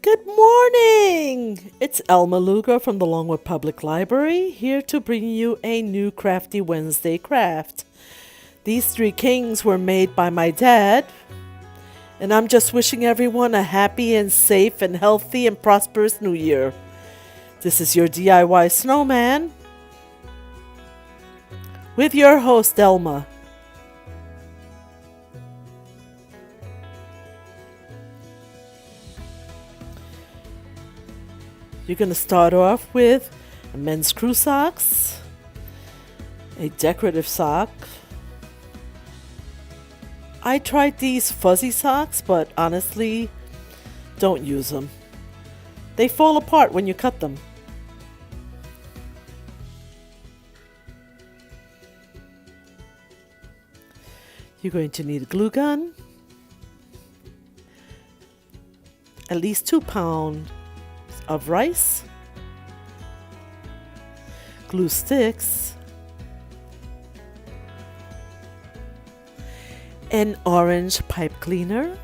Good morning! It's Elma Luger from the Longwood Public Library, here to bring you a new Crafty Wednesday craft. These three kings were made by my dad, and I'm just wishing everyone a happy and safe and healthy and prosperous new year. This is your DIY Snowman with your host, Elma. You're going to start off with a men's crew socks, a decorative sock. I tried these fuzzy socks, but honestly, don't use them. They fall apart when you cut them. You're going to need a glue gun, at least 2 pounds of rice, glue sticks, an orange pipe cleaner,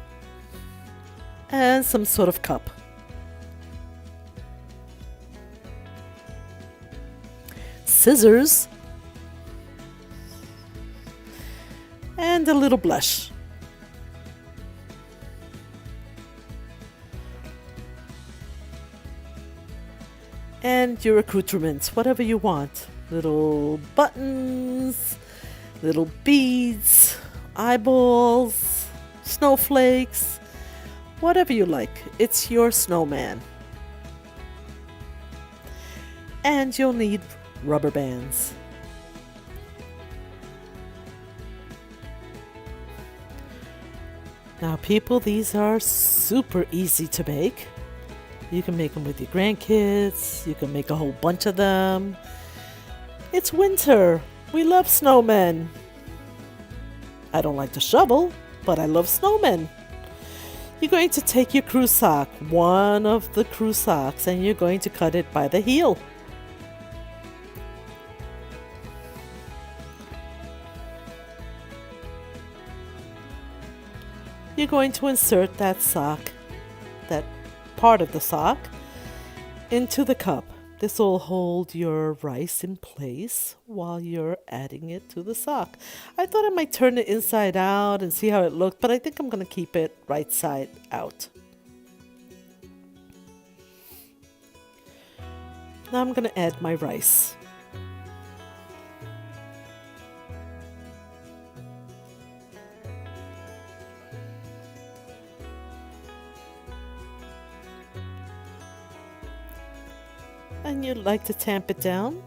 and some sort of cup. Scissors, and a little blush. And your accoutrements, whatever you want. Little buttons, little beads, eyeballs, snowflakes, whatever you like. It's your snowman. And you'll need rubber bands. Now people, these are super easy to make. You can make them with your grandkids. You can make a whole bunch of them. It's winter. We love snowmen. I don't like to shovel, but I love snowmen. You're going to take your crew sock, one of the crew socks, and you're going to cut it by the heel. You're going to insert that sock, that part of the sock, into the cup. This will hold your rice in place while you're adding it to the sock. I thought I might turn it inside out and see how it looked, but I think I'm going to keep it right side out. Now I'm going to add my rice. And you'd like to tamp it down,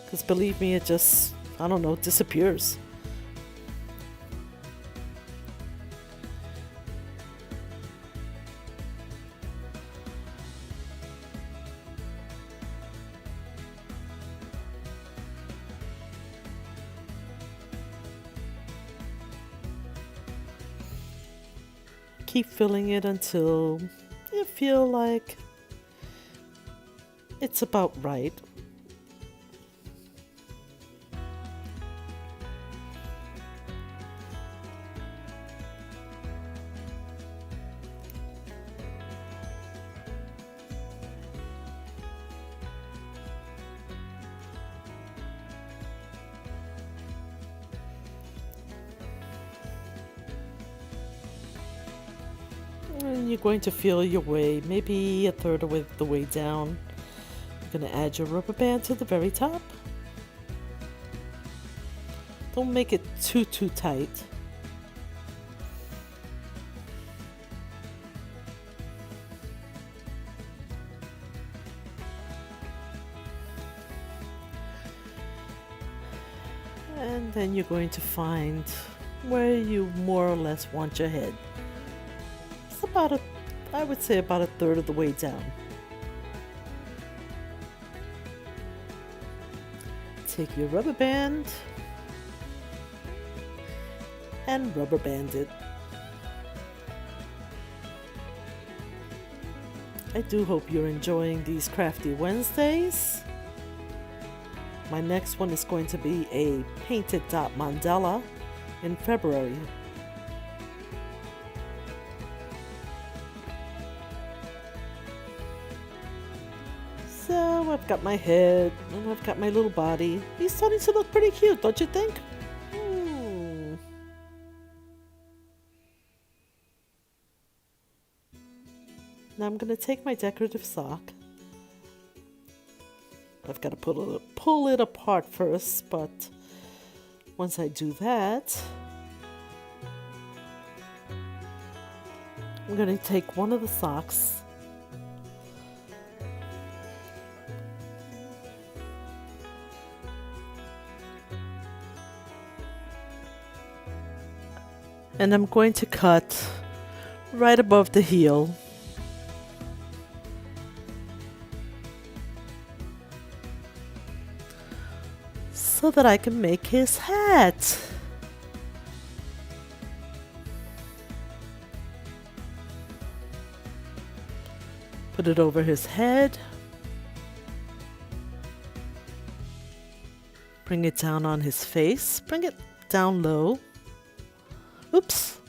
because believe me, it just, I don't know, disappears. Keep filling it until you feel like it's about right. And you're going to feel your way, maybe a third of the way down. You're going to add your rubber band to the very top. Don't make it too tight. And then you're going to find where you more or less want your head. I would say about a third of the way down. Take your rubber band and rubber band it. I do hope you're enjoying these Crafty Wednesdays. My next one is going to be a painted dot mandala in February. Now I've got my head and I've got my little body. He's starting to look pretty cute, don't you think? Now I'm going to take my decorative sock. I've got to pull it apart first, but once I do that, I'm going to take one of the socks and I'm going to cut right above the heel. So that I can make his hat. Put it over his head. Bring it down on his face. Bring it down low. Oops.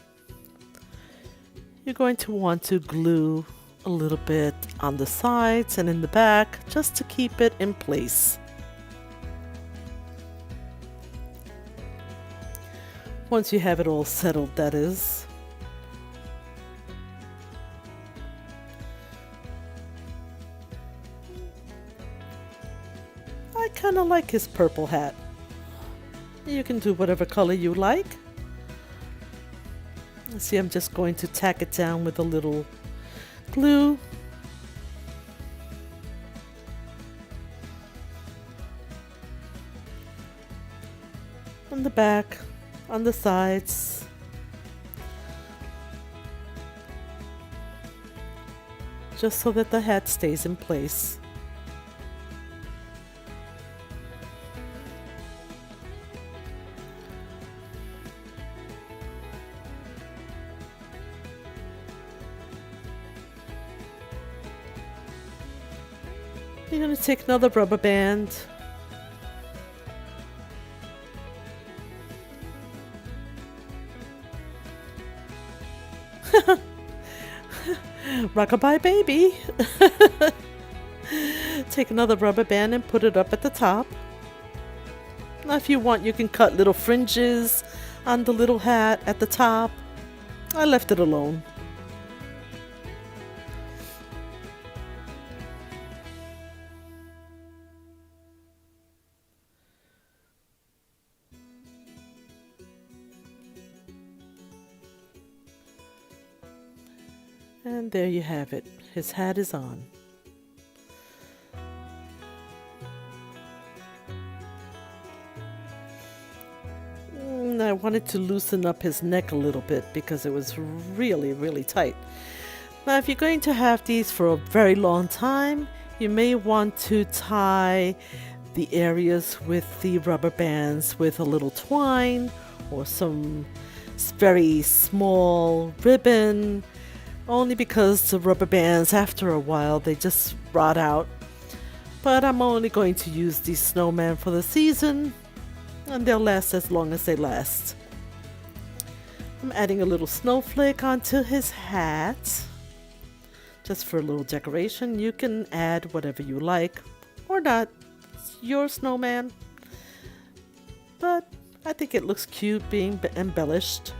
You're going to want to glue a little bit on the sides and in the back just to keep it in place. Once you have it all settled, that is. I kind of like his purple hat. You can do whatever color you like. See, I'm just going to tack it down with a little glue. On the back, on the sides. Just so that the hat stays in place. You're going to take another rubber band. Rockabye baby. Take another rubber band and put it up at the top. Now if you want, you can cut little fringes on the little hat at the top. I left it alone. And there you have it. His hat is on. I wanted to loosen up his neck a little bit because it was really, really tight. Now, if you're going to have these for a very long time, you may want to tie the areas with the rubber bands with a little twine or some very small ribbon. Only because the rubber bands, after a while, they just rot out. But I'm only going to use these snowmen for the season, and they'll last as long as they last. I'm adding a little snowflake onto his hat, just for a little decoration. You can add whatever you like, or not. It's your snowman. But I think it looks cute being embellished.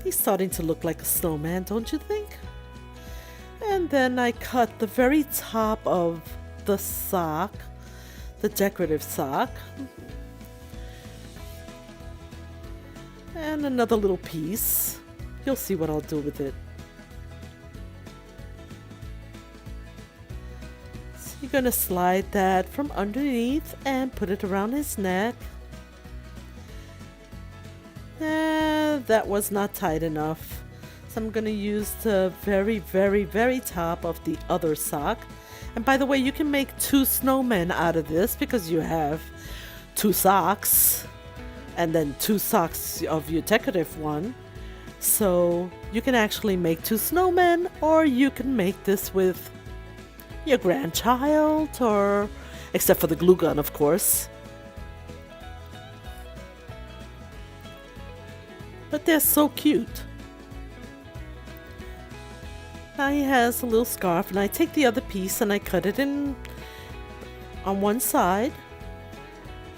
He's starting to look like a snowman, don't you think? And then I cut the very top of the sock, the decorative sock. And another little piece. You'll see what I'll do with it. So you're going to slide that from underneath and put it around his neck. That was not tight enough. So I'm going to use the very, very, very top of the other sock. And by the way, you can make two snowmen out of this because you have two socks and then two socks of your decorative one. So you can actually make two snowmen, or you can make this with your grandchild, or except for the glue gun, of course. But they're so cute. Now he has a little scarf, and I take the other piece and I cut it in on one side,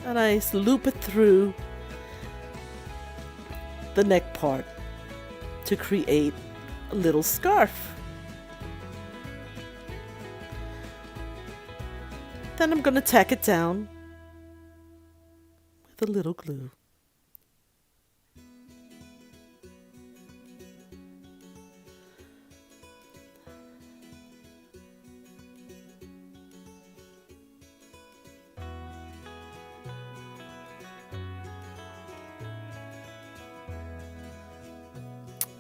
and I loop it through the neck part to create a little scarf. Then I'm going to tack it down with a little glue.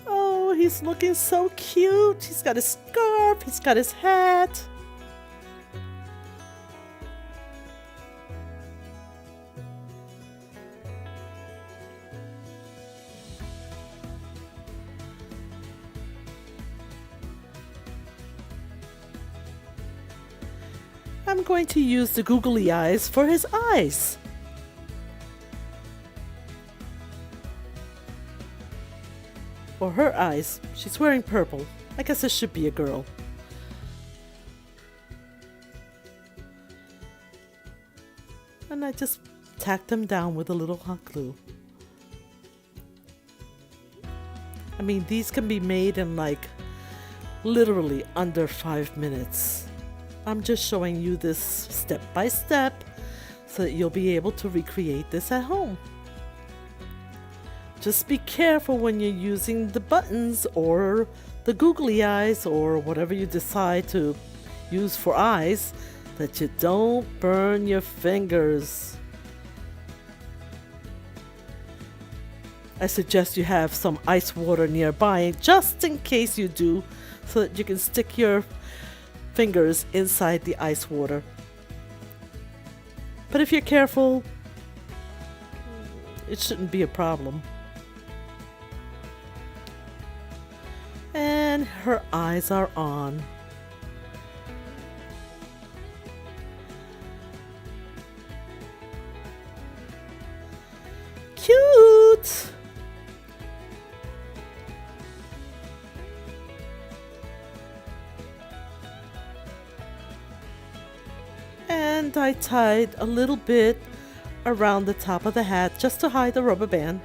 Oh, he's looking so cute. He's got his scarf, he's got his hat. I'm going to use the googly eyes for his eyes. Or her eyes. She's wearing purple. I guess this should be a girl. And I just tack them down with a little hot glue. I mean, these can be made in like literally under 5 minutes. I'm just showing you this step by step so that you'll be able to recreate this at home. Just be careful when you're using the buttons or the googly eyes or whatever you decide to use for eyes, that you don't burn your fingers. I suggest you have some ice water nearby just in case you do, so that you can stick your fingers inside the ice water. But if you're careful, it shouldn't be a problem. And her eyes are on. Cute! And I tied a little bit around the top of the hat just to hide the rubber band.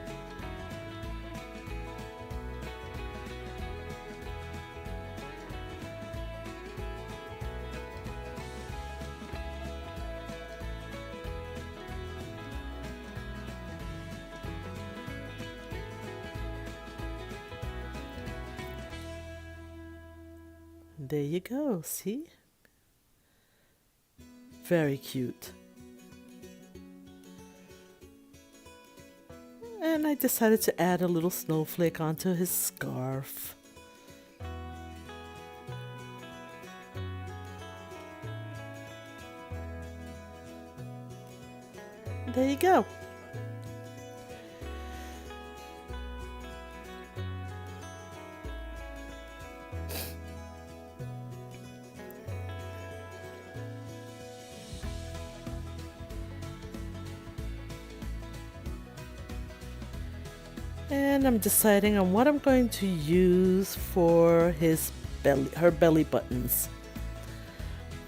There you go, see? Very cute. And I decided to add a little snowflake onto his scarf. There you go. And I'm deciding on what I'm going to use for her belly buttons.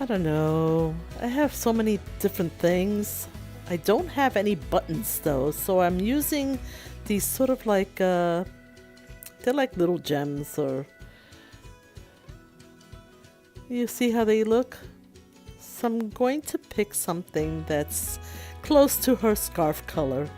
I don't know. I have so many different things. I don't have any buttons though, so I'm using these sort of like, they're like little gems, or you see how they look? So I'm going to pick something that's close to her scarf color.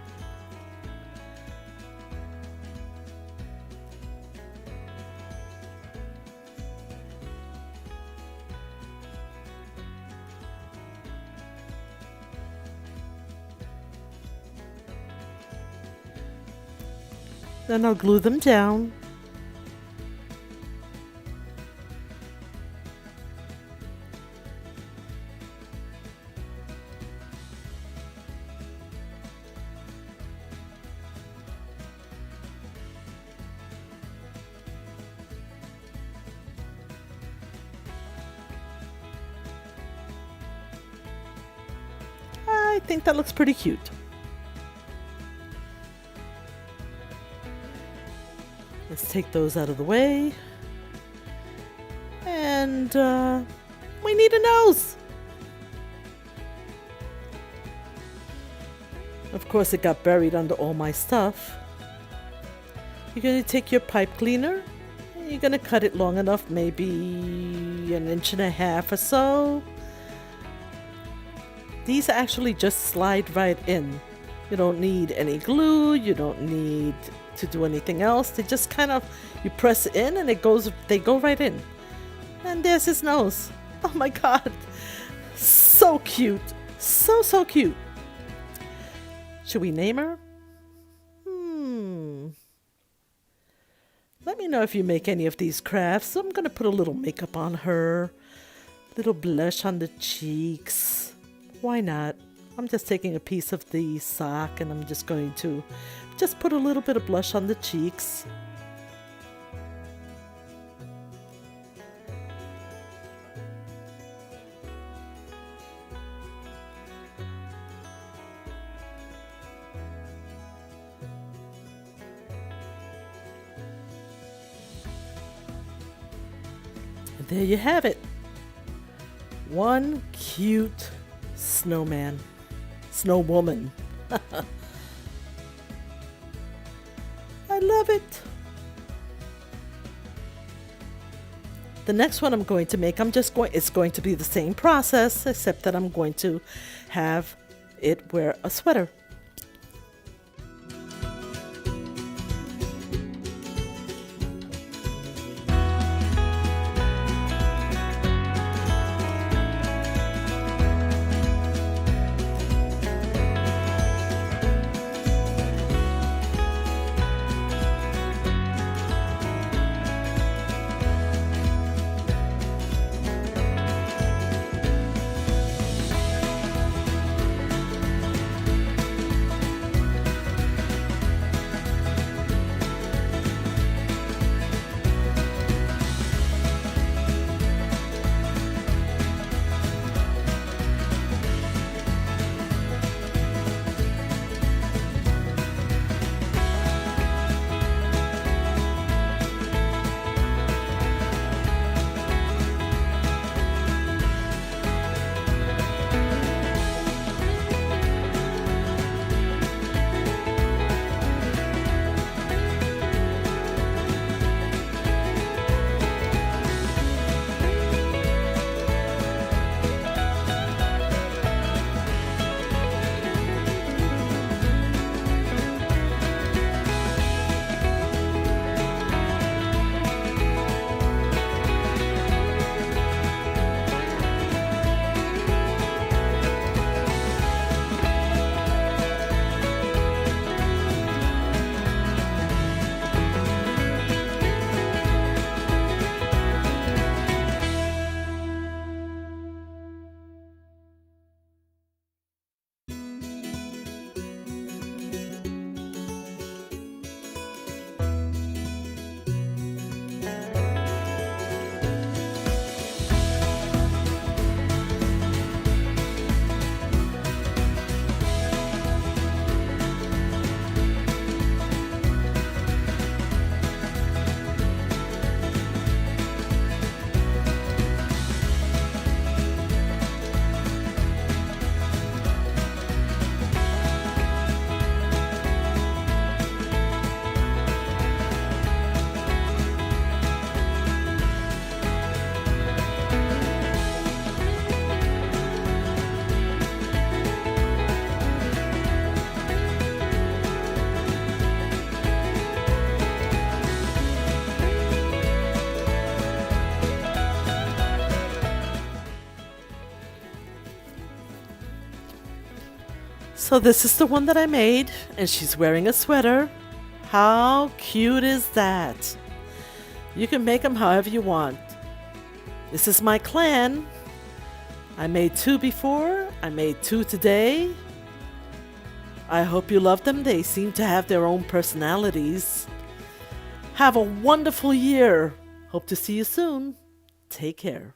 Then I'll glue them down. I think that looks pretty cute. Let's take those out of the way. And we need a nose. Of course, it got buried under all my stuff. You're going to take your pipe cleaner. You're going to cut it long enough, maybe 1.5 inches or so. These actually just slide right in. You don't need any glue. You don't need to do anything else. They just kind of, you press in and they go right in. And there's his nose. Oh my God. So cute. So cute. Should we name her? Let me know if you make any of these crafts. So I'm going to put a little makeup on her. Little blush on the cheeks. Why not? I'm just taking a piece of the sock and I'm just going to just put a little bit of blush on the cheeks. And there you have it. One cute snowman. Snowwoman. I love it. The next one I'm going to make, it's going to be the same process, except that I'm going to have it wear a sweater. So this is the one that I made, and she's wearing a sweater. How cute is that? You can make them however you want. This is my clan. I made 2 before. I made 2 today. I hope you love them. They seem to have their own personalities. Have a wonderful year. Hope to see you soon. Take care.